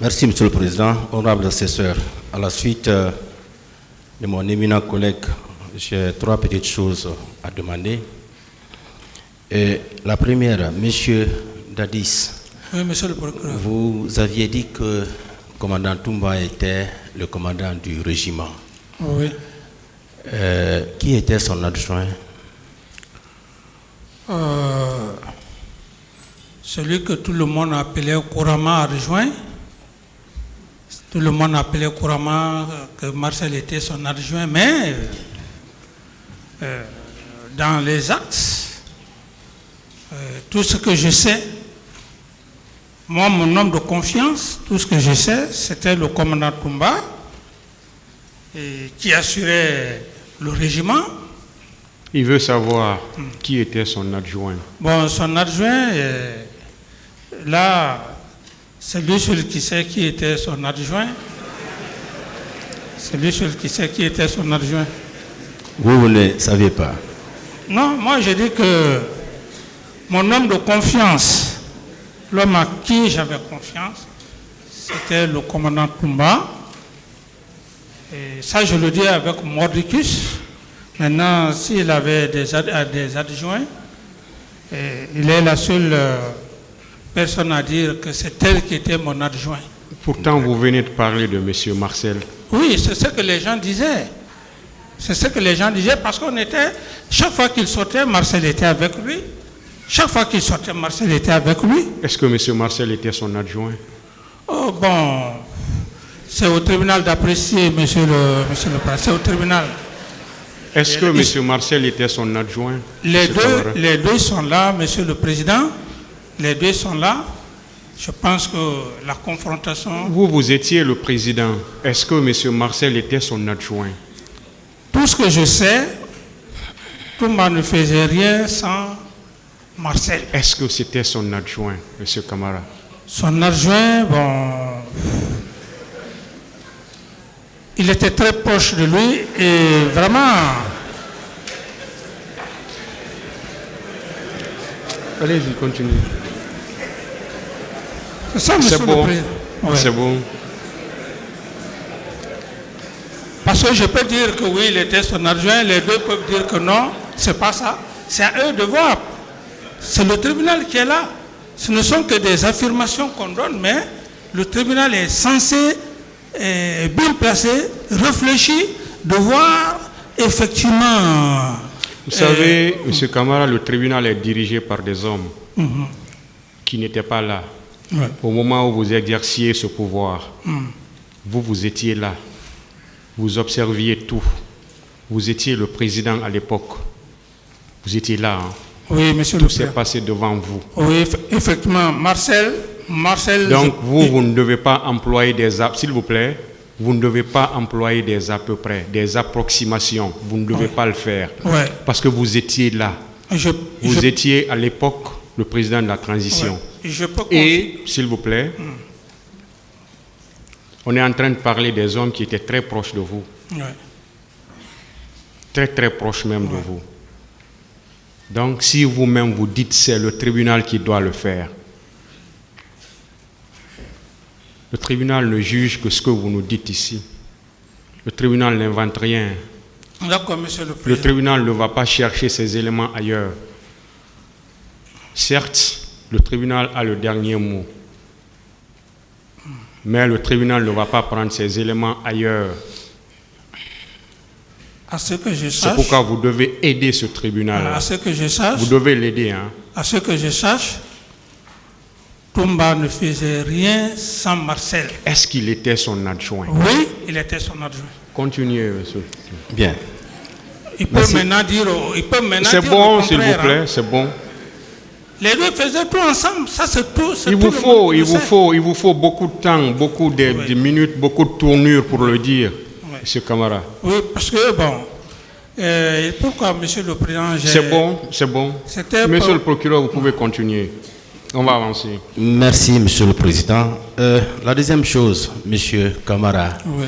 Merci, Monsieur le Président. Honorable assesseur, à la suite de mon éminent collègue, j'ai 3 petites choses à demander. Et la première, Monsieur Dadis, Oui, monsieur le procureur. vous aviez dit que le commandant Toumba était le commandant du régiment. Oui. Qui était son adjoint? Celui que tout le monde appelait couramment adjoint. Tout le monde appelait couramment que Marcel était son adjoint, mais dans les actes, tout ce que je sais, moi, mon homme de confiance, tout ce que je sais, c'était le commandant Toumba qui assurait le régiment. Il veut savoir qui était son adjoint. Bon, son adjoint, là, c'est lui seul qui sait qui était son adjoint. C'est lui seul qui sait qui était son adjoint. Vous ne savez pas? Non, moi je dis que mon homme de confiance, l'homme à qui j'avais confiance, c'était le commandant Toumba. Et ça, je le dis avec mordicus. Maintenant, s'il avait des adjoints, il est la seule personne à dire que c'est elle qui était mon adjoint. Pourtant, vous venez de parler de M. Marcel. Oui, c'est ce que les gens disaient. C'est ce que les gens disaient parce qu'on était, chaque fois qu'il sortait, Marcel était avec lui. Chaque fois qu'il sortait, Marcel était avec lui. Est-ce que M. Marcel était son adjoint? Oh bon, c'est au tribunal d'apprécier, monsieur le président. C'est au tribunal. Est-ce que M. Marcel était son adjoint? Les deux sont là, monsieur le président. Les deux sont là. Je pense que la confrontation... Vous étiez le président. Est-ce que M. Marcel était son adjoint? Tout ce que je sais, Toumba ne faisait rien sans Marcel. Est-ce que c'était son adjoint, M. Camara? Son adjoint, bon... Il était très proche de lui et vraiment... Allez-y, continuez. C'est ça, monsieur le président. Ouais. C'est bon. Parce que je peux dire que oui, il était son adjoint, les deux peuvent dire que non, c'est pas ça. C'est à eux de voir. C'est le tribunal qui est là. Ce ne sont que des affirmations qu'on donne, mais le tribunal est censé, bien placé, réfléchir, de voir effectivement... Vous savez, M. Camara, le tribunal est dirigé par des hommes qui n'étaient pas là. Ouais. Au moment où vous exerciez ce pouvoir, vous étiez là. Vous observiez tout. Vous étiez le président à l'époque. Vous étiez là. Hein. Oui, monsieur le Tout s'est président. passé devant vous. Oui, effectivement. Marcel... Donc, vous ne devez pas employer des armes. S'il vous plaît, vous ne devez pas employer des à peu près, des approximations. Vous ne devez pas le faire. Ouais. Parce que vous étiez là. Vous étiez à l'époque le président de la transition. Ouais. Et, s'il vous plaît, on est en train de parler des hommes qui étaient très proches de vous. Ouais. Très, très proches même de vous. Donc, si vous-même vous dites c'est le tribunal qui doit le faire, le tribunal ne juge que ce que vous nous dites ici. Le tribunal n'invente rien. D'accord, monsieur le président. Le tribunal ne va pas chercher ces éléments ailleurs. Certes, le tribunal a le dernier mot. Mais le tribunal ne va pas prendre ces éléments ailleurs. À ce que je sache. C'est pourquoi vous devez aider ce tribunal. À ce que je sache. Vous devez l'aider. Hein. À ce que je sache, Toumba ne faisait rien sans Marcel. Est-ce qu'il était son adjoint? Oui, il était son adjoint. Continuez, monsieur. Bien. Il peut maintenant dire. C'est bon, s'il vous plaît, c'est bon. Les deux faisaient tout ensemble. Ça, c'est tout. Il vous faut beaucoup de temps, beaucoup de minutes, beaucoup de tournures pour le dire, monsieur Camara. Oui, parce que bon. Pourquoi, monsieur le président? C'est bon. Monsieur le procureur, vous pouvez continuer. On va avancer. Merci, monsieur le président. La deuxième chose, monsieur Camara. Oui.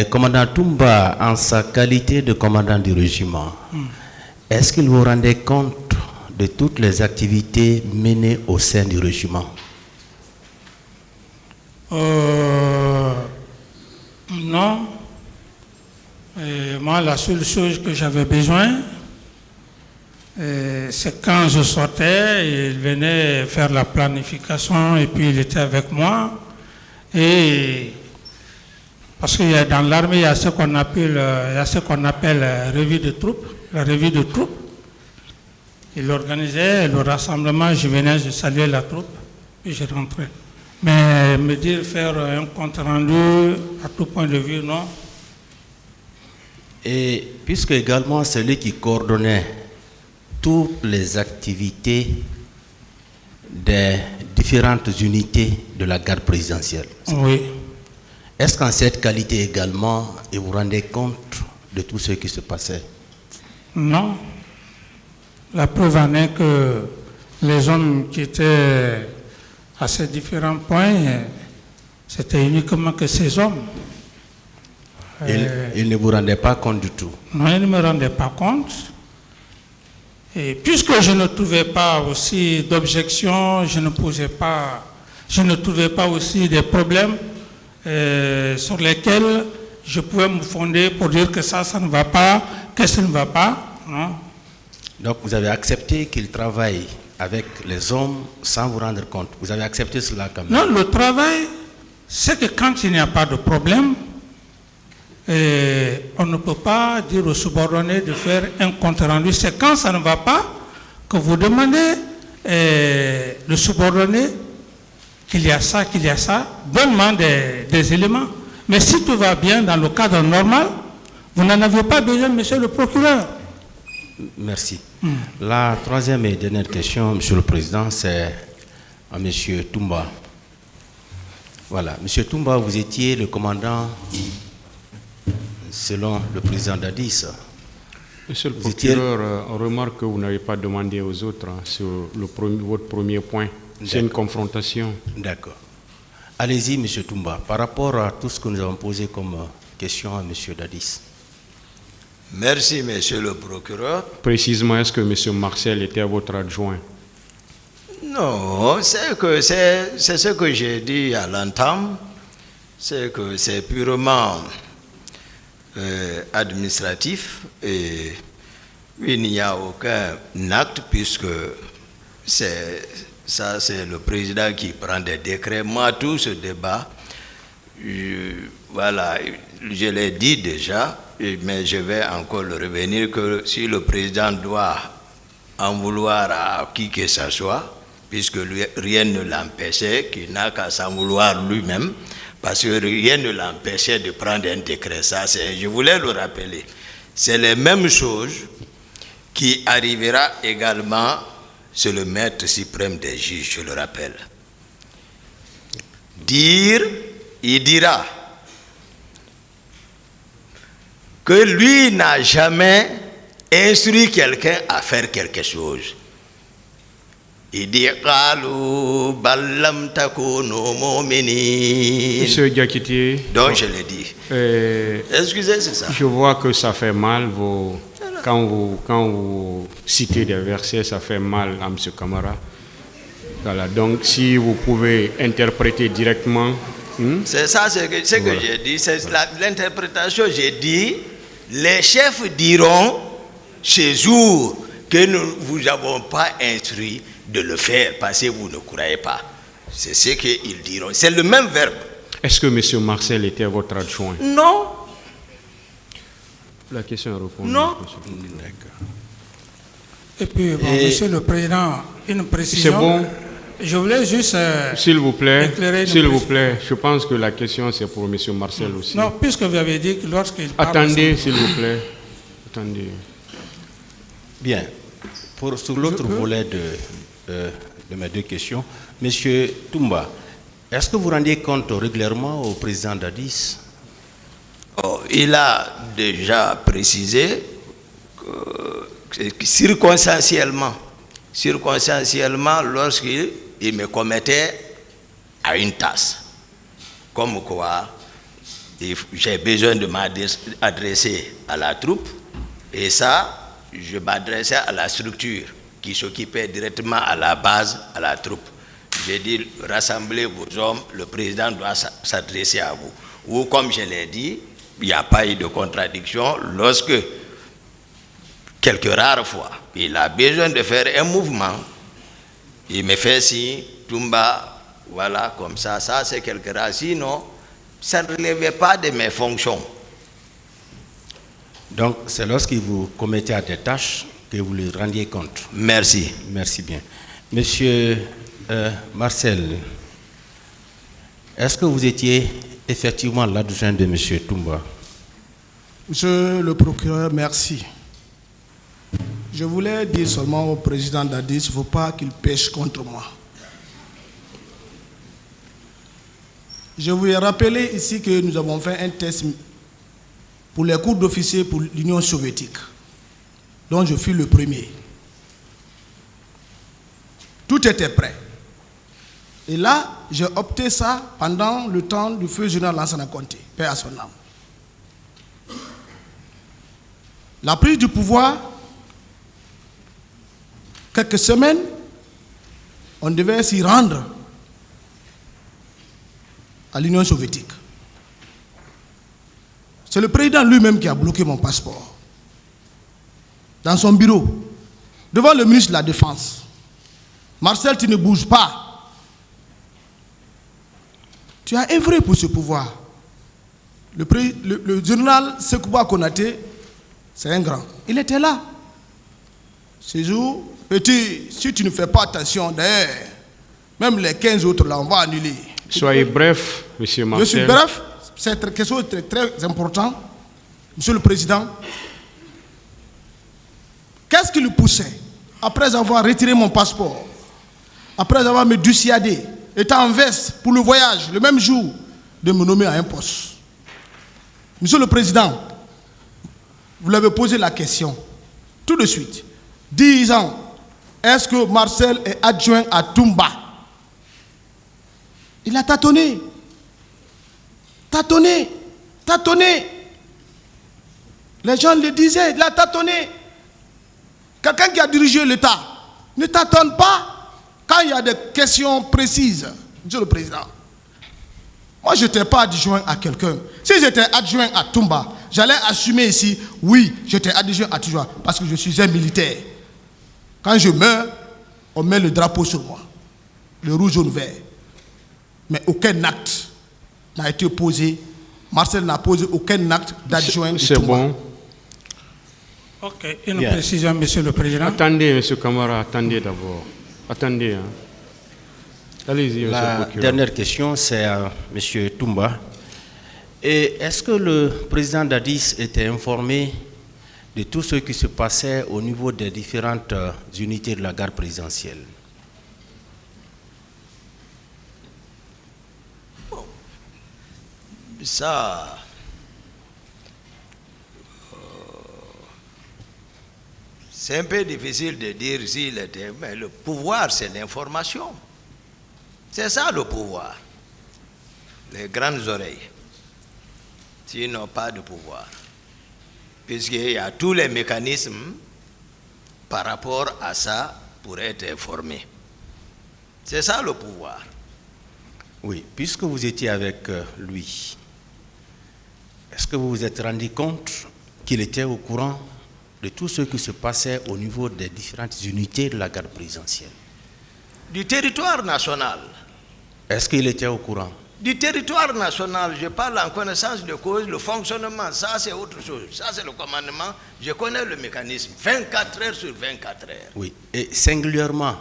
Commandant Toumba, en sa qualité de commandant du régiment, est-ce qu'il vous rendait compte de toutes les activités menées au sein du régiment? Non. Moi, la seule chose que j'avais besoin, c'est quand je sortais, il venait faire la planification et puis il était avec moi. Et parce que dans l'armée, il y a ce qu'on appelle, revue de troupes, la revue de troupes. Il organisait le rassemblement, je venais, je saluais la troupe, puis je rentrais. Mais me dire faire un compte rendu à tout point de vue, non. Et puisque également celui qui coordonnait toutes les activités des différentes unités de la garde présidentielle. Oui. Est-ce qu'en cette qualité également, il vous rendait compte de tout ce qui se passait? Non. La preuve en est que les hommes qui étaient à ces différents points, c'était uniquement que ces hommes. Il ne vous rendait pas compte du tout? Non, il ne me rendait pas compte. Et puisque je ne trouvais pas aussi d'objections, je ne trouvais pas aussi des problèmes sur lesquels je pouvais me fonder pour dire que ça ne va pas, que ça ne va pas. Non. Donc vous avez accepté qu'il travaille avec les hommes sans vous rendre compte. Vous avez accepté cela quand même? Non, le travail, c'est que quand il n'y a pas de problème, on ne peut pas dire aux subordonnés de faire un compte rendu. C'est quand ça ne va pas que vous demandez le subordonné qu'il y a ça, donne-moi des éléments. Mais si tout va bien dans le cadre normal, vous n'en avez pas besoin, monsieur le procureur. Merci. La troisième et dernière question, monsieur le président, c'est à monsieur Toumba. Voilà, monsieur Toumba, vous étiez le commandant selon le président Dadis. Monsieur le procureur, on remarque que vous n'avez pas demandé aux autres sur votre premier point. C'est une confrontation. D'accord. Allez-y, monsieur Toumba, par rapport à tout ce que nous avons posé comme question à monsieur Dadis. Merci, monsieur le procureur. Précisément, est-ce que monsieur Marcel était votre adjoint? Non, c'est ce que j'ai dit à l'entame, c'est que c'est purement administratif et il n'y a aucun acte puisque c'est le président qui prend des décrets. Moi, tout ce débat, voilà, je l'ai dit déjà, mais je vais encore le revenir que si le président doit en vouloir à qui que ce soit, puisque lui, rien ne l'empêchait, qu'il n'a qu'à s'en vouloir lui-même, parce que rien ne l'empêchait de prendre un décret. Ça, je voulais le rappeler. C'est les mêmes choses qui arrivera également sur le maître suprême des juges, je le rappelle. Il dira, que lui n'a jamais instruit quelqu'un à faire quelque chose. Il dit Monsieur Diakité, donc je l'ai dit. Excusez, c'est ça. Je vois que ça fait mal quand vous citez des versets, ça fait mal à M. Camara. Voilà, donc si vous pouvez interpréter directement. C'est ça ce que j'ai dit, c'est l'interprétation. J'ai dit, les chefs diront ce jour que nous vous avons pas instruit de le faire parce que vous ne croyez pas. C'est ce qu'ils diront. C'est le même verbe. Est-ce que M. Marcel était votre adjoint? Non. La question est répondue. Non. Et puis, bon, Monsieur le Président, une précision. C'est bon. Je voulais juste. S'il vous plaît, éclairer je pense que la question c'est pour M. Marcel aussi. Non, puisque vous avez dit que lorsqu'il parle. Attendez, s'il vous plaît. Attendez. Bien. Sur l'autre volet de mes deux questions, M. Toumba, est-ce que vous rendez compte régulièrement au président Dadis? Il a déjà précisé que circonstanciellement, lorsqu'il me commettait à une tasse, comme quoi j'ai besoin de m'adresser à la troupe, et ça, je m'adressais à la structure qui s'occupait directement à la base, à la troupe. J'ai dit, rassemblez vos hommes, le président doit s'adresser à vous. Ou comme je l'ai dit, il n'y a pas eu de contradiction lorsque, quelques rares fois, il a besoin de faire un mouvement, il me fait signe, Toumba, voilà, comme ça c'est quelques rares. Sinon, ça ne relevait pas de mes fonctions. Donc, c'est lorsque vous commettez à des tâches que vous lui rendiez compte. Merci. Merci bien. Monsieur Marcel, est-ce que vous étiez effectivement l'adjoint de Monsieur Toumba? Monsieur le procureur, merci. Je voulais dire seulement au président Dadis, il ne faut pas qu'il pêche contre moi. Je voulais rappeler ici que nous avons fait un test pour les cours d'officier pour l'Union soviétique, dont je fus le premier. Tout était prêt. Et là, j'ai opté ça pendant le temps du feu général Lansana Conté, paix à son âme. La prise du pouvoir, quelques semaines, on devait s'y rendre à l'Union soviétique. C'est le président lui-même qui a bloqué mon passeport. Dans son bureau, devant le ministre de la Défense. Marcel, tu ne bouges pas. Tu as œuvré pour ce pouvoir. Le général Sekouba Konaté, c'est un grand. Il était là. Ce jour, petit, si tu ne fais pas attention, d'ailleurs, même les 15 autres là, on va annuler. Soyez bref, M. Marcel. Je suis bref. C'est quelque chose de très important, Monsieur le Président. Qu'est-ce qui le poussait, après avoir retiré mon passeport, après avoir me dissuadé, étant en veste pour le voyage, le même jour, de me nommer à un poste? Monsieur le Président, vous l'avez posé la question, tout de suite, 10 ans, est-ce que Marcel est adjoint à Toumba? Il a tâtonné. Tâtonné. Les gens le disaient, il a tâtonné. Quelqu'un qui a dirigé l'État ne tâtonne pas quand il y a des questions précises. Monsieur le Président, moi je n'étais pas adjoint à quelqu'un. Si j'étais adjoint à Toumba, j'allais assumer ici, oui, j'étais adjoint à Toumba, parce que je suis un militaire. Quand je meurs, on met le drapeau sur moi, le rouge, jaune, vert. Mais aucun acte n'a été posé. Marcel n'a posé aucun acte d'adjoint. C'est bon. Ok, une précision, Monsieur le Président. Attendez, M. Camara, attendez d'abord. Attendez. Hein. Allez-y, M. le procureur. La dernière question, c'est à M. Toumba. Et est-ce que le président Dadis était informé de tout ce qui se passait au niveau des différentes unités de la garde présidentielle? Ça, C'est un peu difficile de dire s'il était... Mais le pouvoir, c'est l'information. C'est ça le pouvoir. Les grandes oreilles, s'ils n'ont pas de pouvoir. Puisqu'il y a tous les mécanismes par rapport à ça pour être informés. C'est ça le pouvoir. Oui, puisque vous étiez avec lui, est-ce que vous vous êtes rendu compte qu'il était au courant de tout ce qui se passait au niveau des différentes unités de la garde présidentielle? Du territoire national. Est-ce qu'il était au courant? Du territoire national, je parle en connaissance de cause, le fonctionnement, ça c'est autre chose. Ça c'est le commandement, je connais le mécanisme, 24 heures sur 24 heures. Oui, et singulièrement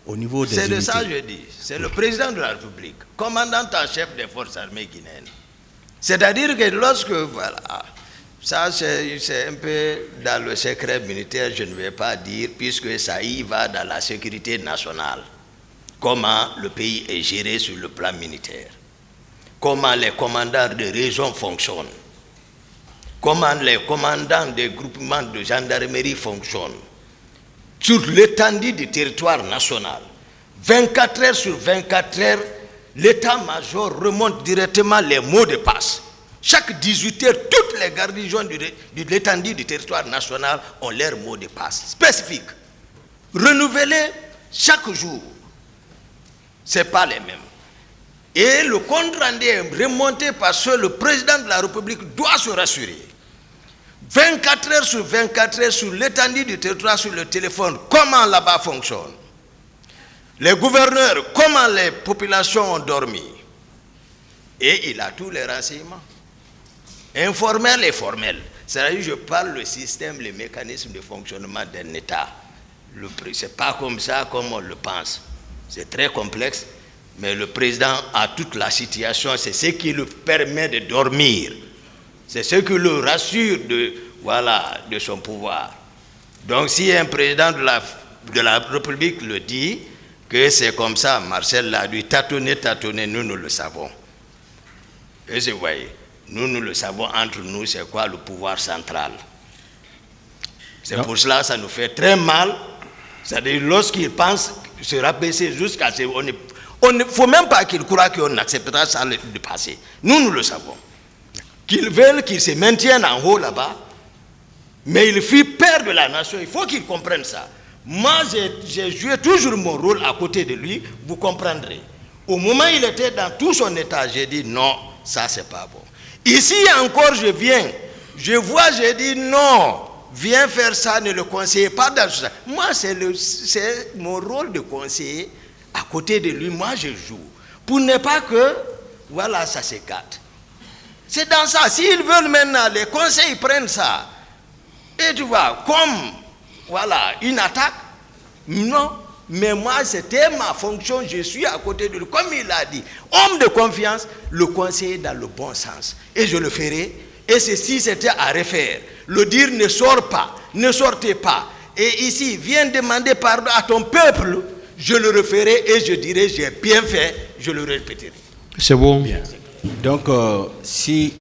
au niveau des unités. C'est de ça que je dis, c'est le président de la République, commandant en chef des forces armées guinéennes. C'est-à-dire que lorsque, voilà, ça c'est un peu dans le secret militaire, je ne vais pas dire, puisque ça y va dans la sécurité nationale. Comment le pays est géré sur le plan militaire. Comment les commandants de région fonctionnent. Comment les commandants des groupements de gendarmerie fonctionnent. Sur l'étendue du territoire national. 24 heures sur 24 heures, l'état-major remonte directement les mots de passe. Chaque 18 heures, toutes les garnisons de l'étendue du territoire national ont leurs mots de passe spécifiques. Renouvelés chaque jour. Ce n'est pas les mêmes. Et le compte rendu est remonté parce que le président de la République doit se rassurer. 24 heures sur 24 heures sur l'étendue du territoire, sur le téléphone, comment là-bas fonctionne. Les gouverneurs, comment les populations ont dormi. Et il a tous les renseignements. Informels et formels. C'est-à-dire, je parle le système, les mécanismes de fonctionnement d'un État. Ce n'est pas comme ça comme on le pense. C'est très complexe, mais le président a toute la situation. C'est ce qui lui permet de dormir. C'est ce qui le rassure de son pouvoir. Donc si un président de la République le dit, que c'est comme ça, Marcel l'a dit, tâtonner, nous le savons. Et vous voyez, nous le savons entre nous, c'est quoi le pouvoir central. C'est pour cela que ça nous fait très mal. C'est-à-dire, lorsqu'il pense se rabaisser jusqu'à ce... Il ne faut même pas qu'il croit qu'on acceptera ça de passer. Nous le savons. Qu'ils veulent qu'ils se maintiennent en haut là-bas, mais il fait peur de la nation. Il faut qu'ils comprennent ça. Moi, j'ai joué toujours mon rôle à côté de lui, vous comprendrez. Au moment où il était dans tout son état, j'ai dit non, ça c'est pas bon. Ici encore, je viens, je vois, j'ai dit non, viens faire ça, ne le conseillez pas dans ça. Moi, c'est mon rôle de conseiller. À côté de lui, moi je joue. Pour ne pas que, voilà, ça se gâte. C'est dans ça. S'ils veulent maintenant, les conseils prennent ça. Et tu vois, comme, voilà, une attaque, non. Mais moi, c'était ma fonction, je suis à côté de lui. Comme il a dit, homme de confiance, le conseiller dans le bon sens. Et je le ferai. Et ceci, c'était à refaire. Le dire ne sort pas, ne sortez pas. Et ici, viens demander pardon à ton peuple. Je le referai et je dirai j'ai bien fait, je le répéterai. C'est bon. Bien. Donc, si